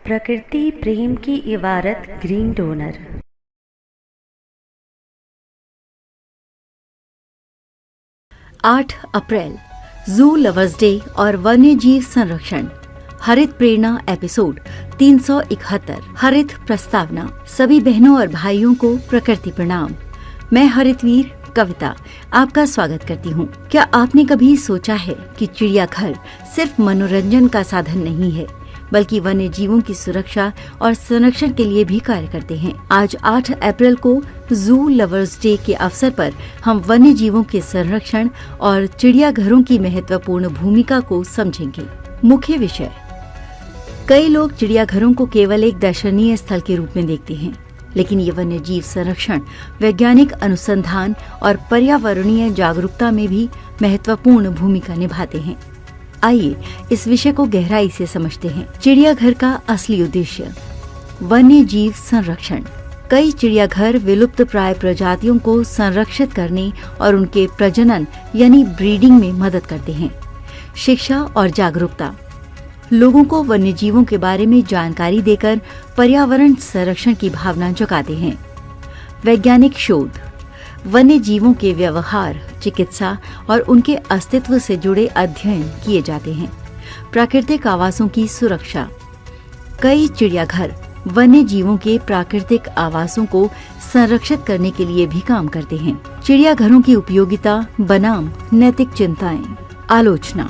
प्रकृति प्रेम की इबारत ग्रीन डोनर। 8 अप्रैल जू लवर्स डे और वन्य जीव संरक्षण। हरित प्रेरणा एपिसोड 371। हरित प्रस्तावना। सभी बहनों और भाइयों को प्रकृति प्रणाम। मैं हरितवीर कविता आपका स्वागत करती हूँ। क्या आपने कभी सोचा है कि चिड़ियाघर सिर्फ मनोरंजन का साधन नहीं है, बल्कि वन्य जीवों की सुरक्षा और संरक्षण के लिए भी कार्य करते हैं। आज 8 अप्रैल को जू लवर्स डे के अवसर पर हम वन्य जीवों के संरक्षण और चिड़ियाघरों की महत्वपूर्ण भूमिका को समझेंगे। मुख्य विषय। कई लोग चिड़ियाघरों को केवल एक दर्शनीय स्थल के रूप में देखते हैं, लेकिन ये वन्य जीव संरक्षण, वैज्ञानिक अनुसंधान और पर्यावरणीय जागरूकता में भी महत्वपूर्ण भूमिका निभाते हैं। आइए इस विषय को गहराई से समझते हैं। चिड़ियाघर का असली उद्देश्य। वन्य जीव संरक्षण। कई चिड़ियाघर विलुप्त प्राय प्रजातियों को संरक्षित करने और उनके प्रजनन यानी ब्रीडिंग में मदद करते हैं। शिक्षा और जागरूकता। लोगों को वन्य जीवों के बारे में जानकारी देकर पर्यावरण संरक्षण की भावना जगाते हैं। वैज्ञानिक शोध। वन्य जीवों के व्यवहार, चिकित्सा और उनके अस्तित्व से जुड़े अध्ययन किए जाते हैं। प्राकृतिक आवासों की सुरक्षा। कई चिड़ियाघर वन्य जीवों के प्राकृतिक आवासों को संरक्षित करने के लिए भी काम करते हैं। चिड़ियाघरों की उपयोगिता बनाम नैतिक चिंताएं। आलोचना।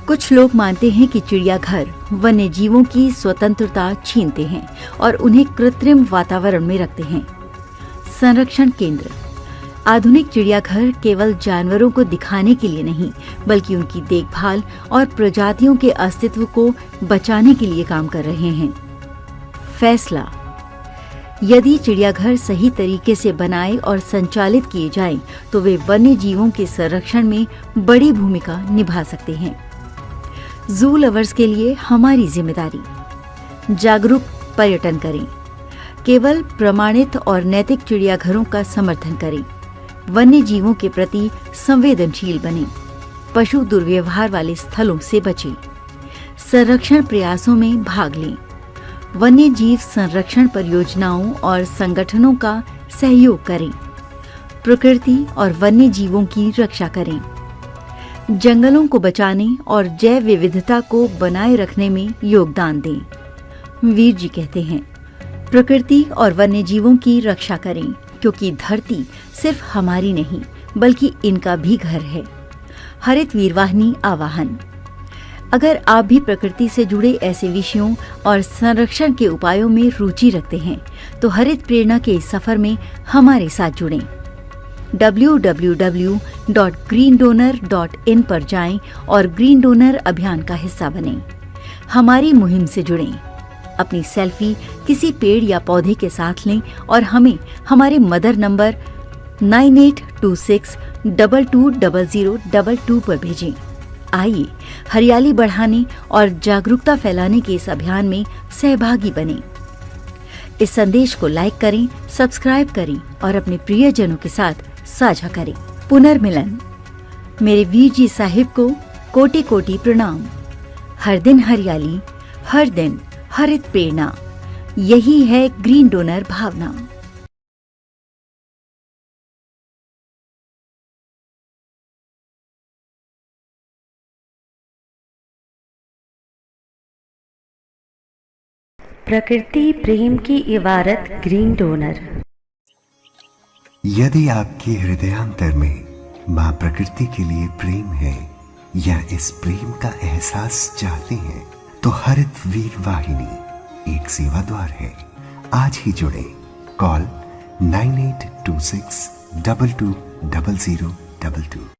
कुछ लोग मानते हैं कि चिड़ियाघर वन्य जीवों की स्वतंत्रता छीनते हैं और उन्हें कृत्रिम वातावरण में रखते हैं। संरक्षण केंद्र। आधुनिक चिड़ियाघर केवल जानवरों को दिखाने के लिए नहीं, बल्कि उनकी देखभाल और प्रजातियों के अस्तित्व को बचाने के लिए काम कर रहे हैं। फैसला। यदि चिड़ियाघर सही तरीके से बनाए और संचालित किए जाएं, तो वे वन्य जीवों के संरक्षण में बड़ी भूमिका निभा सकते हैं। जू लवर्स के लिए हमारी जिम्मेदारी। जागरूक पर्यटन करें। केवल प्रमाणित और नैतिक चिड़ियाघरों का समर्थन करें। वन्य जीवों के प्रति संवेदनशील बनें। पशु दुर्व्यवहार वाले स्थलों से बचें। संरक्षण प्रयासों में भाग लें। वन्य जीव संरक्षण परियोजनाओं और संगठनों का सहयोग करें। प्रकृति और वन्य जीवों की रक्षा करें। जंगलों को बचाने और जैव विविधता को बनाए रखने में योगदान दें। वीर जी कहते हैं, प्रकृति और वन्य जीवों की रक्षा करें, क्योंकि धरती सिर्फ हमारी नहीं, बल्कि इनका भी घर है। हरित वीरवाहिनी आवाहन। अगर आप भी प्रकृति से जुड़े ऐसे विषयों और संरक्षण के उपायों में रुचि रखते हैं, तो हरित प्रेरणा के इस सफर में हमारे साथ जुड़ें। www.greendonor.in पर जाएं और ग्रीन डोनर अभियान का हिस्सा बनें। हमारी मुहिम से जुड़ें। अपनी सेल्फी किसी पेड़ या पौधे के साथ लें और हमें हमारे मदर नंबर 9826220022 पर भेजें। आइए हरियाली बढ़ाने और जागरूकता फैलाने के इस अभियान में सहभागी बनें। इस संदेश को लाइक करें, सब्सक्राइब करें और अपने प्रियजनों के साथ साझा करें। पुनर्मिलन। मेरे वीर जी साहिब को कोटि कोटि प्रणाम। हर दिन हरियाली, हर दिन हरित प्रेरणा। यही है ग्रीन डोनर भावना। प्रकृति प्रेम की इबारत ग्रीन डोनर। यदि आपके हृदयांतर में माँ प्रकृति के लिए प्रेम है या इस प्रेम का एहसास चाहते हैं, तो हरित वीर वाहिनी एक सेवा द्वार है। आज ही जुड़े। कॉल 9826220022।